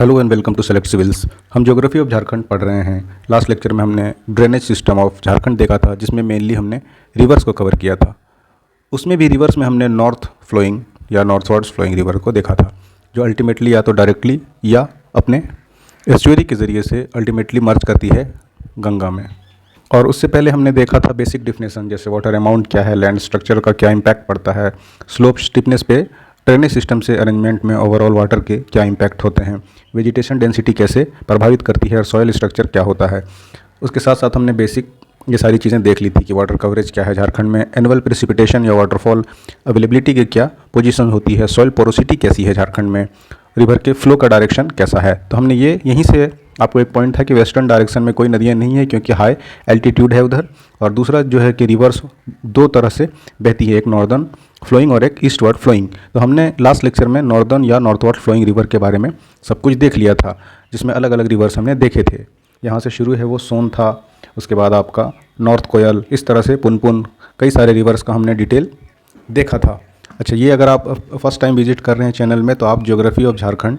Hello and welcome to Select Civils. हम geography of Jharkhand पढ़ रहे हैं। लास्ट लेक्चर में हमने ड्रेनेज सिस्टम ऑफ झारखंड देखा था, जिसमें मेनली हमने रिवर्स को कवर किया था। उसमें भी रिवर्स में हमने नॉर्थ फ्लोइंग या नॉर्थवर्ड्स फ्लोइंग रिवर को देखा था, जो अल्टीमेटली या तो डायरेक्टली या अपने एस्चुअरी के ज़रिए से अल्टीमेटली मर्ज करती है गंगा में। और उससे पहले हमने देखा था बेसिक डिफिनेशन, जैसे वाटर अमाउंट क्या है, लैंड स्ट्रक्चर का क्या इम्पैक्ट पड़ता है, स्लोप स्टिफनेस पे ड्रेनेज सिस्टम से अरेंजमेंट में ओवरऑल वाटर के क्या इम्पैक्ट होते हैं, वेजिटेशन डेंसिटी कैसे प्रभावित करती है और सॉइल स्ट्रक्चर क्या होता है। उसके साथ साथ हमने बेसिक ये सारी चीज़ें देख ली थी कि वाटर कवरेज क्या है झारखंड में, एनुअल प्रेसिपिटेशन या वाटरफॉल अवेलेबिलिटी की क्या पोजीशन होती है, सॉइल पोरोसिटी कैसी है झारखंड में, रिवर के फ्लो का डायरेक्शन कैसा है। तो हमने ये यहीं से आपको एक पॉइंट था कि वेस्टर्न डायरेक्शन में कोई नदियाँ नहीं है क्योंकि हाई एल्टीट्यूड है उधर, और दूसरा जो है कि रिवर्स दो तरह से बहती है, एक नॉर्दर्न फ्लोइंग और एक ईस्टवर्ड फ्लोइंग। तो हमने लास्ट लेक्चर में नॉर्दर्न या नॉर्थवर्ड फ्लोइंग रिवर के बारे में सब कुछ देख लिया था, जिसमें अलग अलग रिवर्स हमने देखे थे। यहाँ से शुरू है वो सोन था, उसके बाद आपका नॉर्थ कोयल, इस तरह से पुनपुन, कई सारे रिवर्स का हमने डिटेल देखा था। अच्छा, ये अगर आप फर्स्ट टाइम विजिट कर रहे हैं चैनल में, तो आप ज्योग्राफी ऑफ झारखंड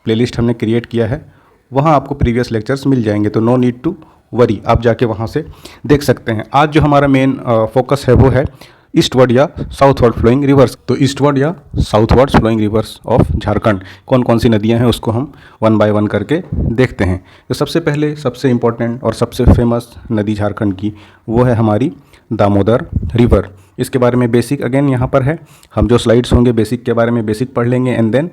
प्लेलिस्ट हमने क्रिएट किया है, वहाँ आपको प्रीवियस लेक्चर्स मिल जाएंगे, तो नो नीड टू वरी, आप जाके वहाँ से देख सकते हैं। आज जो हमारा मेन फोकस है वो है ईस्टवर्ड या साउथवर्ड फ्लोइंग रिवर्स। तो ईस्टवर्ड या southward flowing rivers of Jharkhand कौन कौन सी नदियाँ हैं, उसको हम वन बाय वन करके देखते हैं। तो सबसे पहले सबसे इम्पोर्टेंट और सबसे फेमस नदी झारखंड की वो है हमारी दामोदर रिवर। इसके बारे में बेसिक अगेन यहाँ पर है, हम जो स्लाइड्स होंगे बेसिक के बारे में बेसिक पढ़ लेंगे एंड देन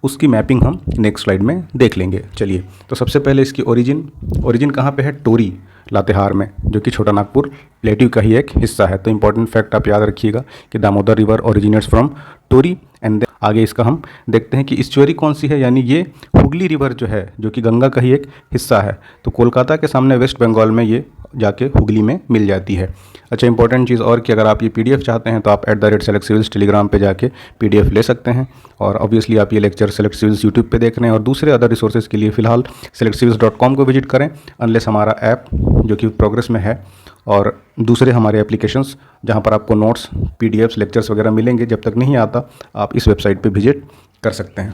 उसकी मैपिंग हम नेक्स्ट स्लाइड में देख लेंगे। चलिए, तो सबसे पहले इसकी ओरिजिन कहाँ पे है? टोरी, लातेहार में, जो कि छोटा नागपुर प्लेट्यू का ही एक हिस्सा है। तो इंपॉर्टेंट फैक्ट आप याद रखिएगा कि Damodar river originates from Tori and then आगे इसका हम देखते हैं कि ईस्चुअरी कौन सी है, यानी ये हुगली रिवर जो है, जो कि गंगा का ही एक हिस्सा है। तो कोलकाता के सामने वेस्ट बंगाल में ये जाके हुगली में मिल जाती है। अच्छा, इंपॉर्टेंट चीज़ और कि अगर आप ये पीडीएफ चाहते हैं तो आप @सेलेक्ट सिविल्स टेलीग्राम पे जाके पीडीएफ ले सकते हैं। और ऑब्वियसली आप ये लेक्चर सेलेक्ट सिविल्स यूट्यूब पे देख रहे हैं, और दूसरे अदर रिसोर्सेज के लिए फ़िलहाल selectcivils.com को विजिट करें, अनलेस हमारा ऐप जो कि प्रोग्रेस में है, और दूसरे हमारे एप्लीकेशंस जहाँ पर आपको नोट्स, पीडीएफ्स, लेक्चर्स वगैरह मिलेंगे, जब तक नहीं आता आप इस वेबसाइट पे विजिट कर सकते हैं।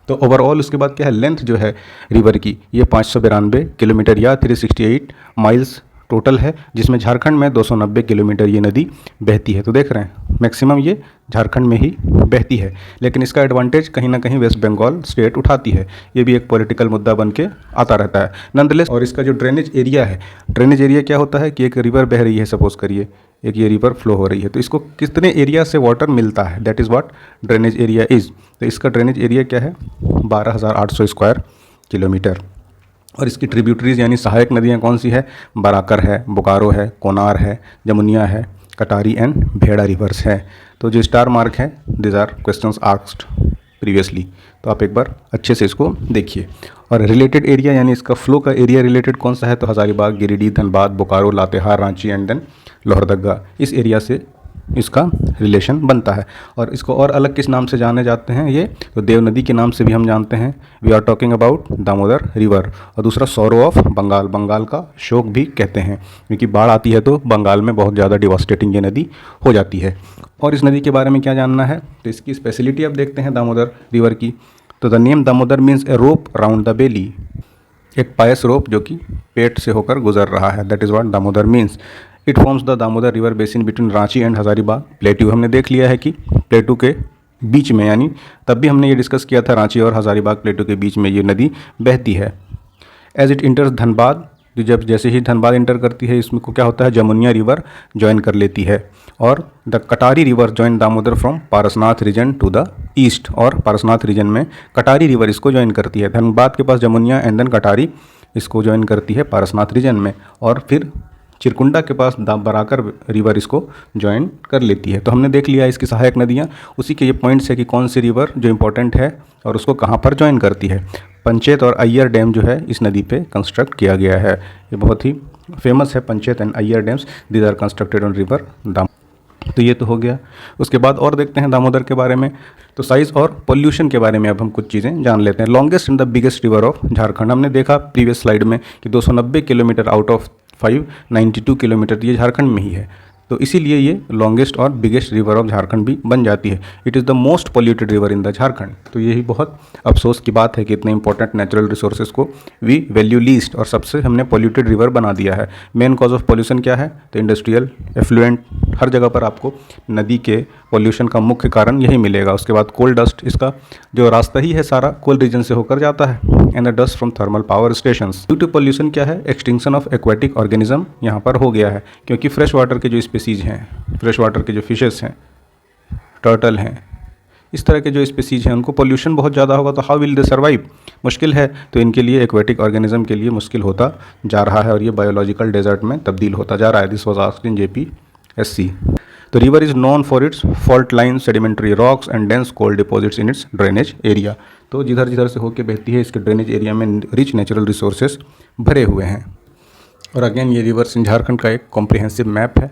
तो ओवरऑल उसके बाद क्या है, लेंथ जो है रिवर की ये 592 किलोमीटर या 368 माइल्स टोटल है, जिसमें झारखंड में 290 किलोमीटर ये नदी बहती है। तो देख रहे हैं मैक्सिमम ये झारखंड में ही बहती है, लेकिन इसका एडवांटेज कहीं ना कहीं वेस्ट बंगाल स्टेट उठाती है। ये भी एक पॉलिटिकल मुद्दा बन के आता रहता है नॉनदलेस। और इसका जो ड्रेनेज एरिया है, ड्रेनेज एरिया क्या होता है कि एक रिवर बह रही है, सपोज करिए एक ये रिवर फ्लो हो रही है, तो इसको कितने एरिया से वाटर मिलता है, that is what drainage area is. तो इसका ड्रेनेज एरिया क्या है? 12,800 स्क्वायर किलोमीटर। और इसकी ट्रिब्यूटरीज यानी सहायक नदियाँ कौन सी है? बराकर है, बोकारो है, कोनार है, जमुनिया है, कटारी एंड भेड़ा रिवर्स है। तो जो स्टार मार्क है, this are questions asked previously, तो आप एक बार अच्छे से इसको देखिए। और रिलेटेड एरिया यानी इसका फ्लो का एरिया रिलेटेड कौन सा है? तो हज़ारीबाग, गिरिडीह, धनबाद, बोकारो, लातेहार, रांची एंड देन लोहरदगा, इस एरिया से इसका रिलेशन बनता है। और इसको और अलग किस नाम से जाने जाते हैं ये? तो देव नदी के नाम से भी हम जानते हैं। We are talking about Damodar river. और दूसरा सौरो ऑफ बंगाल, बंगाल का शोक भी कहते हैं, क्योंकि बाढ़ आती है तो बंगाल में बहुत ज़्यादा डिवास्टेटिंग ये नदी हो जाती है। और इस नदी के बारे में क्या जानना है, तो इसकी स्पेशलिटी अब देखते हैं दामोदर रिवर की। तो the name Damodar means A rope round the belly, एक पायस रोप जो कि पेट से होकर गुजर रहा है, that is what Damodar means. It forms the Damodar river basin between Ranchi and Hazaribagh plateau. हमने देख लिया है कि प्लेट्यू के बीच में, यानी तब भी हमने ये डिस्कस किया था, रांची और हज़ारीबाग प्लेट्यू के बीच में ये नदी बहती है। एज इट इंटर्स धनबाद, जब जैसे ही धनबाद इंटर करती है, इसमें को क्या होता है, जमुनिया रिवर ज्वाइन कर लेती है। और the Katari river join Damodar from Parasnath region to the east, और पारसनाथ रीजन में कटारी रिवर इसको ज्वाइन करती है। धनबाद के पास जमुनिया एंड देन कटारी इसको ज्वाइन करती है पारसनाथ रीजन में, और फिर चिरकुंडा के पास बराकर रिवर इसको ज्वाइन कर लेती है। तो हमने देख लिया इसकी सहायक नदियाँ, उसी के ये पॉइंट्स है कि कौन सी रिवर जो इंपॉर्टेंट है और उसको कहाँ पर ज्वाइन करती है। पंचेत और अय्यर डैम जो है इस नदी पे कंस्ट्रक्ट किया गया है, ये बहुत ही फेमस है। Panchet and Aiyar dams, these are constructed on river दाम। तो ये तो हो गया। उसके बाद और देखते हैं दामोदर के बारे में। तो साइज़ और पोल्यूशन के बारे में अब हम कुछ चीज़ें जान लेते हैं। Longest and the biggest river of Jharkhand, हमने देखा प्रीवियस स्लाइड में कि 290 किलोमीटर आउट ऑफ 592 किलोमीटर ये झारखंड में ही है। तो इसीलिए ये लॉन्गेस्ट और बिगेस्ट रिवर ऑफ झारखंड भी बन जाती है। It is the most polluted river in the Jharkhand. तो यही बहुत अफसोस की बात है कि इतने इंपॉर्टेंट नेचुरल रिसोर्सेज को वी वैल्यू लीस्ट और सबसे हमने पोल्यूटेड रिवर बना दिया है। मेन कॉज ऑफ पोल्यूशन क्या है? तो इंडस्ट्रियल एफ्लुएंट, हर जगह पर आपको नदी के पोल्यूशन का मुख्य कारण यही मिलेगा। उसके बाद कोल डस्ट, इसका जो रास्ता ही है सारा कोल रीजन से होकर जाता है, and the dust from thermal power stations. Due to pollution क्या है? एक्सटिंक्शन ऑफ एक्वेटिक ऑर्गेनिज्म यहाँ पर हो गया है, क्योंकि फ्रेश वाटर के जो स्पीसीज हैं, फ्रेश वाटर के जो फिशेस हैं, टर्टल हैं, इस तरह के जो स्पीसीज हैं, उनको पोल्यूशन बहुत ज़्यादा होगा तो हाउ विल दे सर्वाइव? मुश्किल है। तो इनके लिए एक्वेटिक ऑर्गेनिज्म के लिए मुश्किल होता जा रहा है और ये बायोलॉजिकल डेजर्ट में तब्दील होता जा रहा है। This was asked in JPSC। तो river is known for its fault line, sedimentary rocks and dense coal deposits in its drainage area. तो जिधर जिधर से होकर बहती है, इसके ड्रेनेज एरिया में रिच नेचुरल रिसोर्सेज भरे हुए हैं। और अगेन ये रिवर्स इन झारखंड का एक कॉम्प्रिहेंसिव मैप है।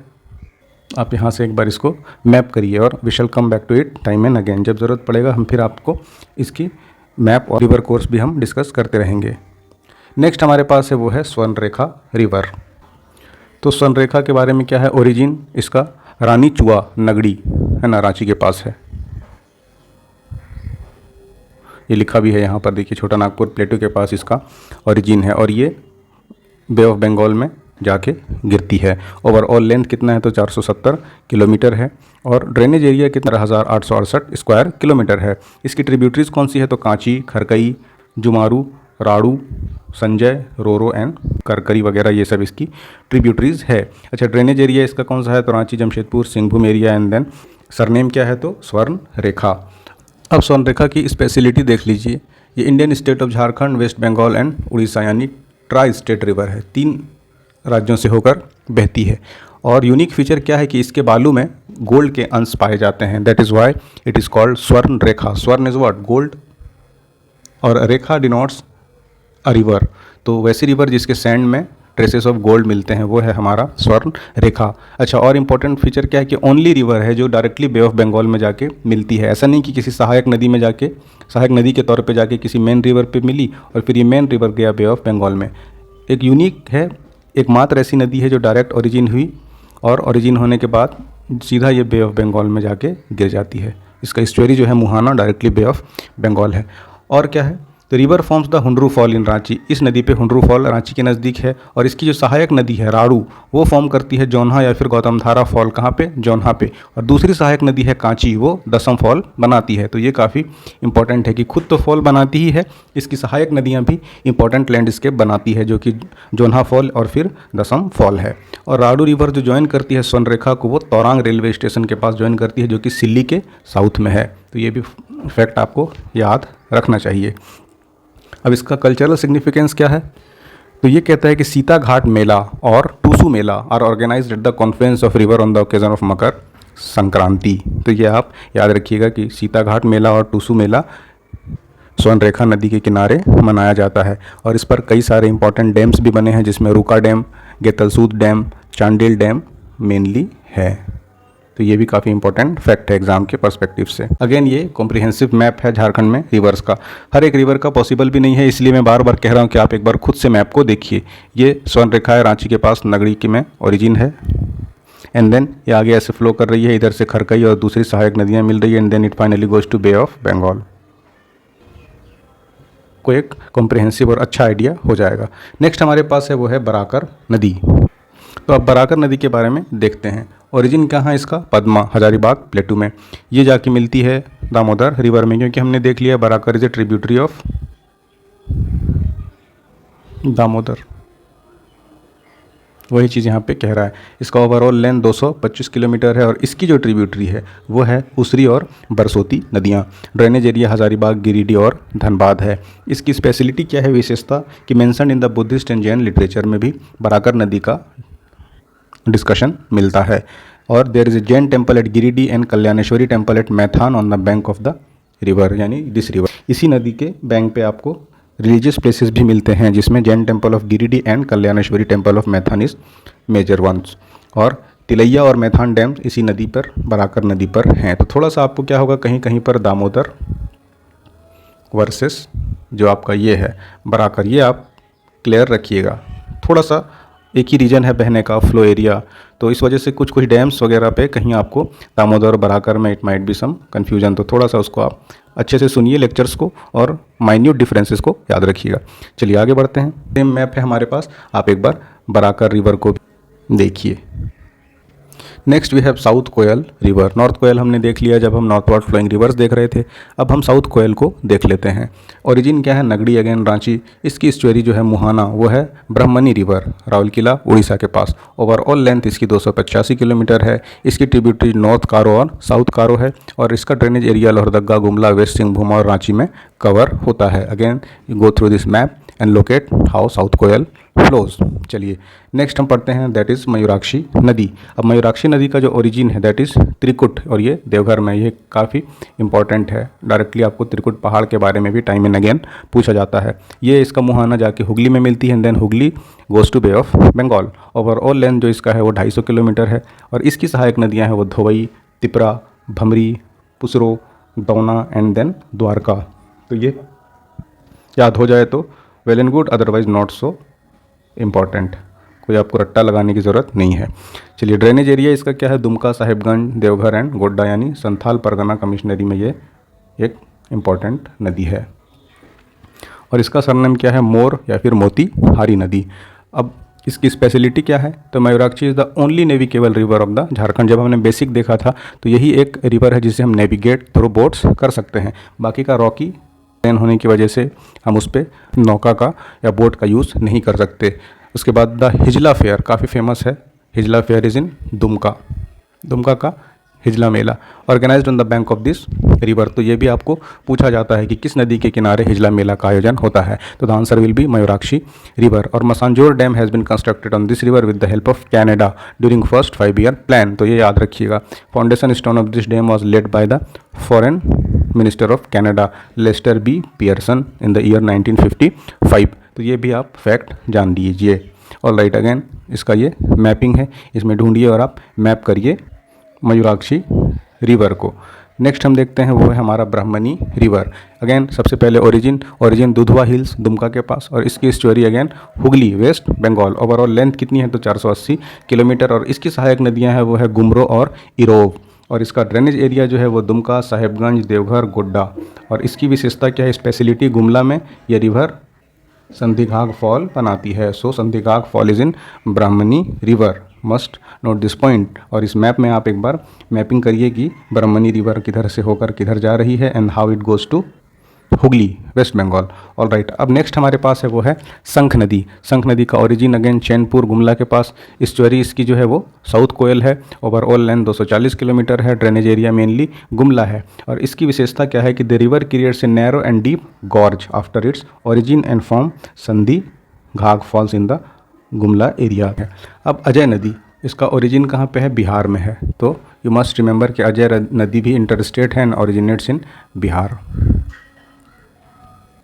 आप यहाँ से एक बार इसको मैप करिए और we shall come back to it time and again. जब ज़रूरत पड़ेगा हम फिर आपको इसकी मैप और रिवर कोर्स भी हम डिस्कस करते रहेंगे। नेक्स्ट हमारे पास है वो है स्वर्णरेखा रिवर। तो स्वर्णरेखा के बारे में क्या है? ओरिजिन इसका रानी चुआ नगड़ी है ना, रांची के पास है। ये लिखा भी है यहाँ पर, देखिए, छोटा नागपुर प्लेटू के पास इसका ओरिजिन है और ये बे ऑफ बंगाल में जाके गिरती है। ओवरऑल लेंथ कितना है? तो 470 किलोमीटर है और ड्रेनेज एरिया कितना? 1868 स्क्वायर किलोमीटर है। इसकी ट्रिब्यूटरीज कौन सी है? तो कांची, खरकई, जुमारू, राड़ू, संजय, रोरो एंड करकरी वगैरह, ये सब इसकी ट्रिब्यूटरीज है। अच्छा, ड्रेनेज एरिया इसका कौन सा है? तो Ranchi, Jamshedpur, Singhbhum area and then surname क्या है? तो स्वर्ण रेखा। अब स्वर्ण रेखा की स्पेशलिटी देख लीजिए। ये Indian state of Jharkhand, west Bengal and Orissa यानी ट्राई स्टेट रिवर है, 3 राज्यों से होकर बहती है। और यूनिक फीचर क्या है कि इसके बालू में गोल्ड के अंश पाए जाते हैं। That is why it is called स्वर्ण रेखा। स्वर्ण इज़ व्हाट? गोल्ड, और रेखा डिनोट्स अ रिवर। तो वैसी रिवर जिसके सैंड में ट्रेसेस ऑफ गोल्ड मिलते हैं, वो है हमारा स्वर्ण रेखा। अच्छा, और इम्पोर्टेंट फीचर क्या है कि ओनली रिवर है जो डायरेक्टली बे ऑफ बंगाल में जाके मिलती है। ऐसा नहीं कि किसी सहायक नदी में जाके, सहायक नदी के तौर पे जाके किसी मेन रिवर पे मिली और फिर ये मेन रिवर गया बे ऑफ बंगाल में। एक यूनिक है, एकमात्र ऐसी नदी है जो डायरेक्ट ओरिजिन हुई और ओरिजिन होने के बाद सीधा ये बे ऑफ बंगाल में जाके गिर जाती है। इसका स्टोरी जो है मुहाना डायरेक्टली बे ऑफ बंगाल है। और क्या है? तो river forms the Hundru fall in Ranchi. इस नदी पे हुंडरू फॉल रांची के नज़दीक है और इसकी जो सहायक नदी है राड़ू, वो फॉर्म करती है जोन्हा या फिर गौतमधारा फॉल। कहाँ पे? जोन्हा पे। और दूसरी सहायक नदी है कांची, वो दसम फॉल बनाती है। तो ये काफ़ी इंपॉर्टेंट है कि खुद तो फॉल बनाती ही है, इसकी सहायक नदियाँ भी इंपॉर्टेंट लैंडस्केप बनाती है, जो कि जोन्हा फॉल और फिर दसम फॉल है। और राड़ू रिवर जो ज्वाइन करती है स्वर्णरेखा को, वो तौरांग रेलवे स्टेशन के पास ज्वाइन करती है, जो कि सिल्ली के साउथ में है। तो ये भी फैक्ट आपको याद रखना चाहिए। अब इसका कल्चरल सिग्निफिकेंस क्या है? तो ये कहता है कि सीता घाट मेला और Tusu Mela are organised at the confluence of river on the occasion of Makar Sankranti. तो ये आप याद रखिएगा कि सीता घाट मेला और टूसू मेला स्वर्णरेखा नदी के किनारे मनाया जाता है। और इस पर कई सारे इंपॉर्टेंट डैम्स भी बने हैं, जिसमें रुका dam, Getalsud dam, Chandil dam mainly है। तो ये भी काफ़ी इंपॉर्टेंट फैक्ट है एग्जाम के पर्सपेक्टिव से। अगेन ये कॉम्प्रिहेंसिव मैप है झारखंड में रिवर्स का। हर एक रिवर का पॉसिबल भी नहीं है, इसलिए मैं बार बार कह रहा हूँ कि आप एक बार खुद से मैप को देखिए। ये स्वर्ण रेखा है, रांची के पास नगड़ी के में ओरिजिन है, एंड देन ये आगे ऐसे फ्लो कर रही है, इधर से खरकई और दूसरी सहायक नदियाँ मिल रही है, and then it finally goes to bay of Bengal. को एक कॉम्प्रिहेंसिव और अच्छा आइडिया हो जाएगा। नेक्स्ट हमारे पास है वो है बराकर नदी। तो अब बराकर नदी के बारे में देखते हैं। ओरिजिन कहाँ है इसका? पद्मा, हजारीबाग प्लेटू में। ये जाके मिलती है दामोदर रिवर में, क्योंकि हमने देख लिया Barakar is a tributary of Damodar. वही चीज़ यहाँ पे कह रहा है। इसका ओवरऑल लेंथ 225 किलोमीटर है और इसकी जो ट्रिब्यूटरी है वो है उसरी और बरसोती नदियाँ। ड्रेनेज एरिया हजारीबाग, गिरिडीह और धनबाद है। इसकी स्पेशलिटी क्या है, विशेषता कि mention in the Buddhist and Jain literature में भी बराकर नदी का डिस्कशन मिलता है। और there is a Jain temple at Giridih and Kalyaneshwari temple at Maithon on the bank of the river, यानी दिस रिवर। इसी नदी के बैंक पे आपको रिलीजियस प्लेसेस भी मिलते हैं, जिसमें Jain temple of Giridih and Kalyaneshwari temple of Maithon is major ones. और तिलैया और मैथान डैम इसी नदी पर, बराकर नदी पर हैं। तो थोड़ा सा आपको क्या होगा, कहीं कहीं पर दामोदर वर्सेस जो आपका ये है बराकर, ये आप क्लियर रखिएगा। थोड़ा सा एक ही रीजन है बहने का फ्लो एरिया, तो इस वजह से कुछ कुछ डैम्स वगैरह पे कहीं आपको दामोदर बराकर में it might be some confusion, तो थोड़ा सा उसको आप अच्छे से सुनिए लेक्चर्स को और माइन्यूट डिफरेंसेस को याद रखिएगा। चलिए आगे बढ़ते हैं। सेम मैप है हमारे पास, आप एक बार बराकर रिवर को भी देखिए। Next we have South Koel river. North Koel हमने देख लिया जब हम नॉर्थवर्ड फ्लोइंग रिवर्स देख रहे थे, अब हम साउथ कोयल को देख लेते हैं। ओरिजिन क्या है, नगड़ी अगेन रांची। इसकी स्टोरी जो है मुहाना, वो है ब्रह्मणी रिवर, राउरकेला उड़ीसा के पास। ओवरऑल लेंथ इसकी 285 किलोमीटर है। इसकी ट्रिब्यूटरी नॉर्थ कारो और साउथ कारो है, और इसका drainage area Lohardaga, Gumla, west Singhbhum और रांची में कवर होता है। Again you go through this map and locate how south Koel flows. चलिए नेक्स्ट हम पढ़ते हैं, दैट इज़ मयूराक्षी नदी। अब मयूराक्षी नदी का जो ओरिजिन है दैट इज़ त्रिकुट, और ये देवघर में, ये काफ़ी इंपॉर्टेंट है। डायरेक्टली आपको त्रिकुट पहाड़ के बारे में भी टाइम एंड अगेन पूछा जाता है। ये इसका मुहाना जाके हुगली में मिलती है, and then Hooghly goes to bay of Bengal. Overall length जो इसका है वो 250 किलोमीटर है, और इसकी सहायक नदियाँ हैं वो धोवई, तिपरा, भमरी, पुसरो, दौना एंड देन द्वारका। तो ये याद हो जाए तो well and good, otherwise not so important, कोई आपको रट्टा लगाने की ज़रूरत नहीं है। चलिए ड्रेनेज एरिया इसका क्या है, दुमका, साहिबगंज, देवघर एंड गोड्डा, यानी संथाल परगना कमिश्नरी में ये एक इम्पॉर्टेंट नदी है। और इसका सरनेम क्या है, मोर या फिर मोती हारी नदी। अब इसकी स्पेशलिटी क्या है, तो Mayurakshi is the only navigable river of the Jharkhand. जब हमने बेसिक देखा था तो यही एक रिवर है जिसे हम नेविगेट थ्रू बोट्स कर सकते हैं। बाकी का रॉकी प्लेन होने की वजह से हम उस पर नौका का या बोट का यूज़ नहीं कर सकते। उसके बाद द हिजला फेयर काफ़ी फेमस है। Hijla fair is in Dumka, Dumka का हिजला मेला organised on the bank of this river. तो ये भी आपको पूछा जाता है कि किस नदी के किनारे हिजला मेला का आयोजन होता है, तो the answer will be Mayurakshi river. और Massanjore dam has been constructed on this river with the help of Canada during first 5 year plan. तो ये याद रखिएगा। Foundation stone of this dam was laid by the foreign minister of Canada Lester B Pearson in the year 1955। तो ये भी आप fact जान लीजिए। ऑल राइट, अगेन इसका ये मैपिंग है, इसमें ढूंढिए और आप मैप करिए मयूराक्षी रिवर को। नेक्स्ट हम देखते हैं वो है हमारा ब्रह्मणी रिवर। अगेन सबसे पहले ओरिजिन दुधवा हिल्स दुमका के पास, और इसकी story again Hooghly West Bengal. Overall length कितनी है, तो 480 किलोमीटर, और इसकी सहायक नदियां हैं वो है गुमरो और इरोव। और इसका ड्रेनेज एरिया जो है वो दुमका, साहेबगंज, देवघर, गोड्डा। और इसकी विशेषता क्या है, स्पेशलिटी गुमला में ये रिवर संधिघाघ फॉल बनाती है। So Sandhighagh fall is in Brahmani river, must note this point. और इस मैप में आप एक बार मैपिंग करिए कि ब्राह्मणी रिवर किधर से होकर किधर जा रही है and how it goes to Hooghly West Bengal. All right, अब नेक्स्ट हमारे पास है वो है शंख नदी। शंख नदी का ओरिजिन अगेन चैनपुर गुमला के पास। स्टोरी इसकी जो है वो साउथ कोयल है। ओवरऑल लेंथ 240 किलोमीटर है। ड्रेनेज एरिया मेनली गुमला है, और इसकी विशेषता क्या है कि the river creates a narrow and deep gorge after its origin and form Sandhi Ghagh falls in the Gumla area है। अब अजय नदी, इसका ओरिजिन कहाँ पे है, बिहार में है। तो यू मस्ट रिमेंबर कि अजय नदी भी इंटरस्टेट है and originates in Bihar.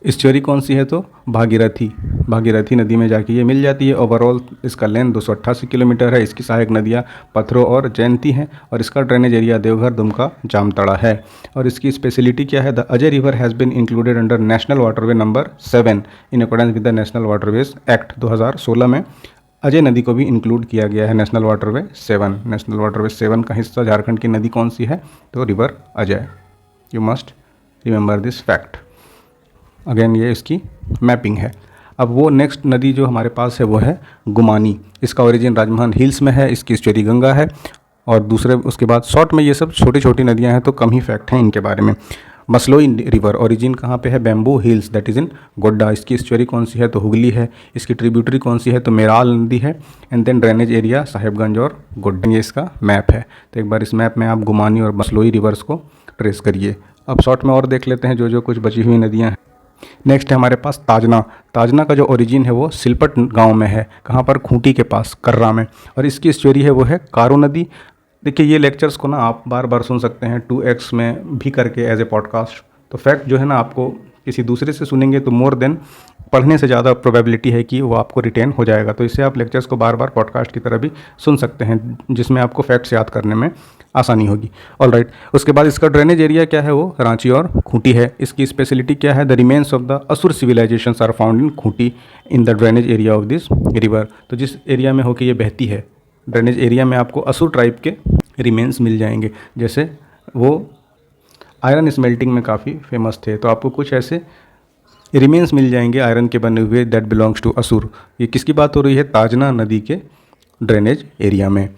Story कौन सी है, तो भागीरथी नदी में जाके ये मिल जाती है। ओवरऑल इसका लेंथ 288 किलोमीटर है। इसकी सहायक नदियाँ पथरो और जयंती हैं, और इसका ड्रेनेज एरिया देवघर, दुमका, जामताड़ा है। और इसकी स्पेशलिटी क्या है, the Ajay river has been included under national waterway number 7 in accordance with the national waterways act 2016 में अजय नदी को भी इंक्लूड किया गया है नेशनल वाटरवे 7। नेशनल वाटरवे 7 का हिस्सा झारखंड की नदी कौन सी है, तो river Ajay. You must remember this fact. Again ये इसकी मैपिंग है। अब वो नेक्स्ट नदी जो हमारे पास है वो है गुमानी। इसका ओरिजिन राजमहल हिल्स में है। इसकी स्टोरी गंगा है, और दूसरे उसके बाद शॉर्ट में ये सब छोटी छोटी नदियां हैं, तो कम ही फैक्ट हैं इनके बारे में। मसलोई रिवर ओरिजिन कहाँ पे है, bamboo hills that is in Godda. इसकी स्टोरी कौन सी है, तो हुगली है। इसकी ट्रिब्यूटरी कौन सी है, तो मेराल नदी है। And then drainage area Sahebganj और गोड्डा। ये इसका मैप है। तो एक बार इस मैप में आप गुमानी और मसलोई रिवर्स को ट्रेस करिए। अब शॉर्ट में और देख लेते हैं जो जो कुछ बची हुई नदियाँ हैं। नेक्स्ट है हमारे पास ताजना। ताजना का जो ओरिजिन है वो सिलपट गांव में है। कहाँ पर, खूंटी के पास, कर्रा में। और इसकी स्टोरी है वो है कारू नदी। देखिए ये लेक्चर्स को ना आप बार बार सुन सकते हैं 2x में भी करके एज ए पॉडकास्ट। तो फैक्ट जो है ना आपको किसी दूसरे से सुनेंगे तो मोर देन पढ़ने से ज़्यादा प्रोबेबिलिटी है कि वो आपको रिटेन हो जाएगा। तो इससे आप लेक्चर्स को बार बार पॉडकास्ट की तरह भी सुन सकते हैं, जिसमें आपको फैक्ट्स याद करने में आसानी होगी। ऑलराइट, उसके बाद इसका ड्रेनेज एरिया क्या है, वो रांची और खूंटी है। इसकी स्पेशलिटी क्या है, the remains of the Asur civilisations are found in Khunti in the drainage area of this river. तो जिस एरिया में होकर ये बहती है, ड्रेनेज एरिया में आपको असुर ट्राइब के रिमेन्स मिल जाएंगे। जैसे वो आयरन स्मेल्टिंग में काफ़ी फेमस थे, तो आपको कुछ ऐसे रिमेन्स मिल जाएंगे आयरन के बने हुए दैट बिलोंग्स टू असुर। ये किसकी बात हो रही है, ताजना नदी के ड्रेनेज एरिया में।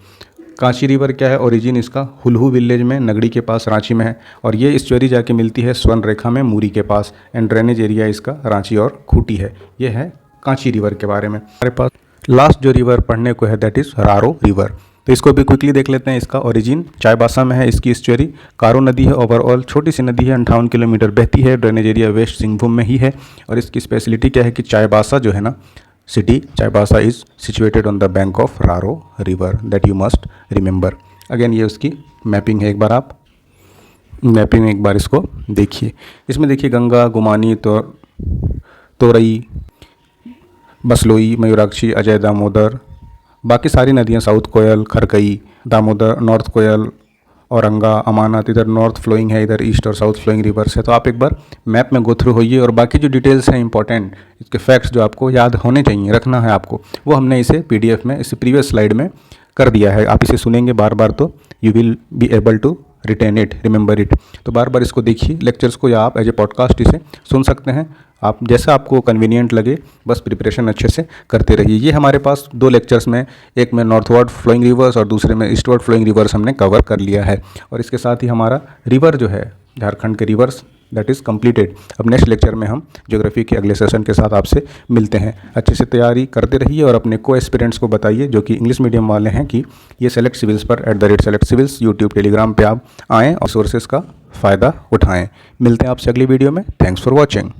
कांची रिवर क्या है, ओरिजिन इसका हुलहू विलेज में, नगड़ी के पास, रांची में है, और ये इस्चुअरी जाके मिलती है स्वर्ण रेखा में, मूरी के पास। एंड ड्रेनेज एरिया इसका रांची और खूंटी है। ये है कांची रिवर के बारे में। हमारे पास लास्ट जो रिवर पढ़ने को है दैट इज़ रारो रिवर। तो इसको भी क्विकली देख लेते हैं। इसका ओरिजिन चाईबासा में है, इसकी इस्चुअरी कारो नदी है। ओवरऑल छोटी सी नदी है, 58 किलोमीटर बहती है। ड्रेनेज एरिया वेस्ट सिंहभूम में ही है। और इसकी स्पेशलिटी क्या है कि चाईबासा जो है ना, city Chaibasa is situated on the bank of Roro river, that you must remember. Again ये उसकी मैपिंग है, एक बार आप मैपिंग एक बार इसको देखिए। इसमें देखिए गंगा, गुमानी, तोरई, बसलोई, मयूराक्षी, अजय, दामोदर, बाकी सारी नदियाँ, साउथ कोयल, खरकई, दामोदर, नॉर्थ कोयल, औरंगा, अमानत, इधर नॉर्थ फ्लोइंग है, इधर ईस्ट और साउथ फ्लोइंग रिवर्स है। तो आप एक बार मैप में गो थ्रू होइए, और बाकी जो डिटेल्स हैं इंपॉर्टेंट, इसके फैक्ट्स जो आपको याद होने चाहिए, रखना है आपको, वो हमने इसे PDF में, इस प्रीवियस स्लाइड में कर दिया है। आप इसे सुनेंगे बार बार तो you will be able to retain it, remember it. तो बार बार इसको देखिए लेक्चर्स को, या आप एज ए पॉडकास्ट इसे सुन सकते हैं। आप जैसा आपको कन्वीनियंट लगे, बस प्रिपरेशन अच्छे से करते रहिए। ये हमारे पास 2 लेक्चर्स में, एक में नॉर्थवर्ड फ्लोइंग रिवर्स और दूसरे में ईस्टवर्ड फ्लोइंग रिवर्स हमने कवर कर लिया है। और इसके साथ ही हमारा रिवर जो है, झारखंड के रिवर्स, दैट इज़ कंप्लीटेड। अब नेक्स्ट लेक्चर में हम ज्योग्राफी के अगले सेशन के साथ आपसे मिलते हैं। अच्छे से तैयारी करते रहिए और अपने को एस्पिरेंट्स को बताइए जो कि इंग्लिश मीडियम वाले हैं कि ये सेलेक्ट सिविल्स पर @SelectCivils यूट्यूब, टेलीग्राम पे आप आएँ और सोर्सेज का फ़ायदा उठाएँ। मिलते हैं आपसे अगली वीडियो में। Thanks for watching.